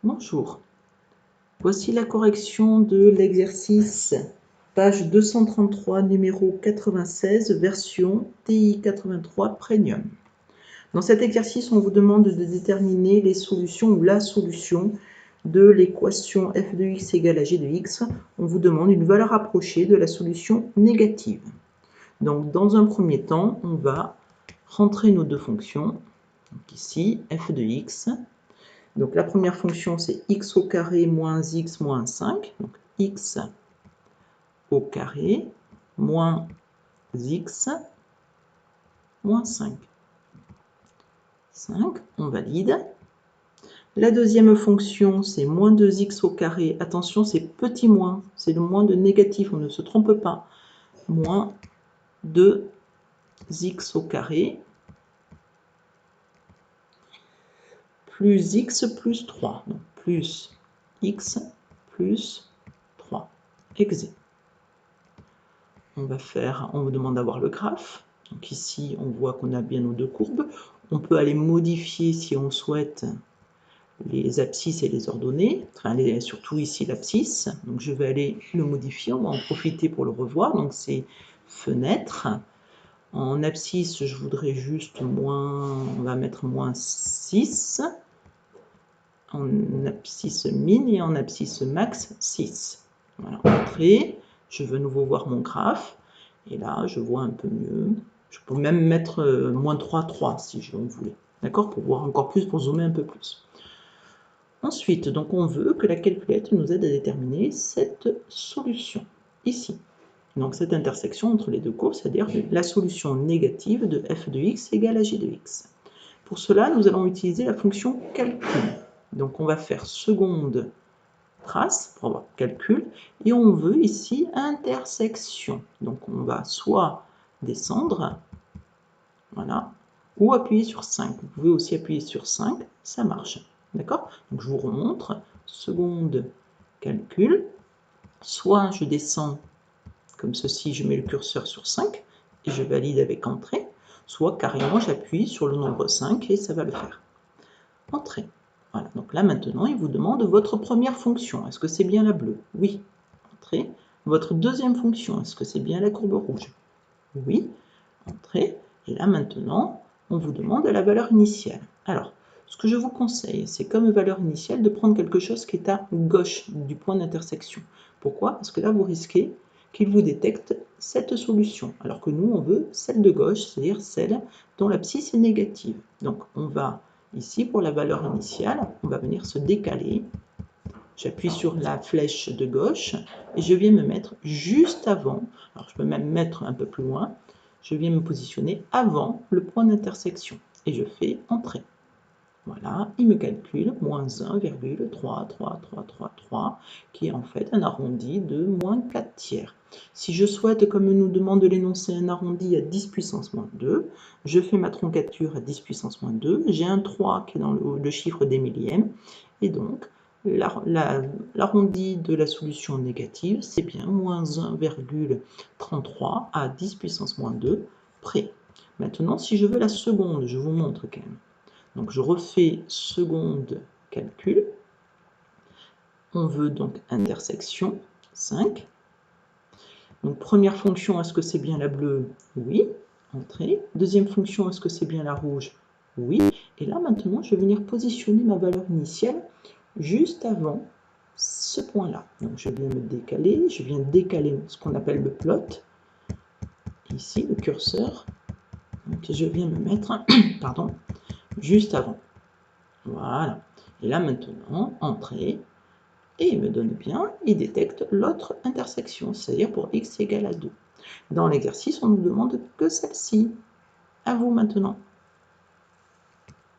Bonjour, voici la correction de l'exercice, page 233, numéro 96, version TI 83 Premium. Dans cet exercice, on vous demande de déterminer les solutions ou la solution de l'équation f de x égale à g de x. On vous demande une valeur approchée de la solution négative. Donc, dans un premier temps, on va rentrer nos deux fonctions. Donc ici, f de x. Donc la première fonction, c'est x au carré moins x moins 5. Donc x au carré moins x moins 5. 5, on valide. La deuxième fonction, c'est moins 2x au carré. Attention, c'est petit moins, c'est le moins de négatif, on ne se trompe pas. Moins 2x au carré plus x plus 3. Donc plus x plus 3. Exé. On vous demande d'avoir le graphe. Donc ici, on voit qu'on a bien nos deux courbes. On peut aller modifier, si on souhaite, les abscisses et les ordonnées. Enfin, surtout ici l'abscisse. Donc je vais aller le modifier. On va en profiter pour le revoir. Donc c'est fenêtre. En abscisse, je voudrais juste on va mettre moins 6. En abscisse min et en abscisse max 6. Voilà, entrée. Je veux à nouveau voir mon graphe. Et là, je vois un peu mieux. Je peux même mettre moins 3, 3 si je voulais. D'accord? Pour voir encore plus, pour zoomer un peu plus. Ensuite, donc on veut que la calculette nous aide à déterminer cette solution, ici. Donc cette intersection entre les deux courbes, c'est-à-dire la solution négative de f de x égale à g de x. Pour cela, nous allons utiliser la fonction calcul. Donc on va faire seconde trace pour avoir calcul, et on veut ici intersection. Donc on va soit descendre, voilà, ou appuyer sur 5. Vous pouvez aussi appuyer sur 5, ça marche. D'accord? Donc je vous remontre, seconde calcul, soit je descends comme ceci, je mets le curseur sur 5 et je valide avec entrée, soit carrément j'appuie sur le nombre 5 et ça va le faire. Entrée. Voilà, donc là maintenant, il vous demande votre première fonction. Est-ce que c'est bien la bleue? Oui. Entrée. Votre deuxième fonction, est-ce que c'est bien la courbe rouge? Oui. Entrée. Et là maintenant, on vous demande la valeur initiale. Alors, ce que je vous conseille, c'est comme valeur initiale de prendre quelque chose qui est à gauche du point d'intersection. Pourquoi? Parce que là, vous risquez qu'il vous détecte cette solution, alors que nous, on veut celle de gauche, c'est-à-dire celle dont l'abscisse est négative. Donc, on va ici, pour la valeur initiale, on va venir se décaler. J'appuie sur la flèche de gauche et je viens me mettre juste avant. Alors, je peux même mettre un peu plus loin. Je viens me positionner avant le point d'intersection et je fais entrer. Voilà, il me calcule moins 1,3333, qui est en fait un arrondi de moins 4 tiers. Si je souhaite, comme nous demande l'énoncé, un arrondi à 10 puissance moins 2, je fais ma troncature à 10 puissance moins 2, j'ai un 3 qui est dans le chiffre des millièmes, et donc l'arrondi de la solution négative, c'est bien moins 1,33 à 10 puissance moins 2 près. Maintenant, si je veux la seconde, je vous montre quand même. Donc je refais seconde calcul. On veut donc intersection 5. Donc première fonction, est-ce que c'est bien la bleue? Oui. Entrée. Deuxième fonction, est-ce que c'est bien la rouge? Oui. Et là maintenant, je vais venir positionner ma valeur initiale juste avant ce point-là. Donc je viens me décaler, je viens décaler ce qu'on appelle le plot. Ici, le curseur. Donc je viens me mettre, pardon, juste avant. Voilà. Et là maintenant, entrée, et il me donne bien, il détecte l'autre intersection, c'est-à-dire pour x égale à 2. Dans l'exercice, on nous demande que celle-ci. À vous maintenant.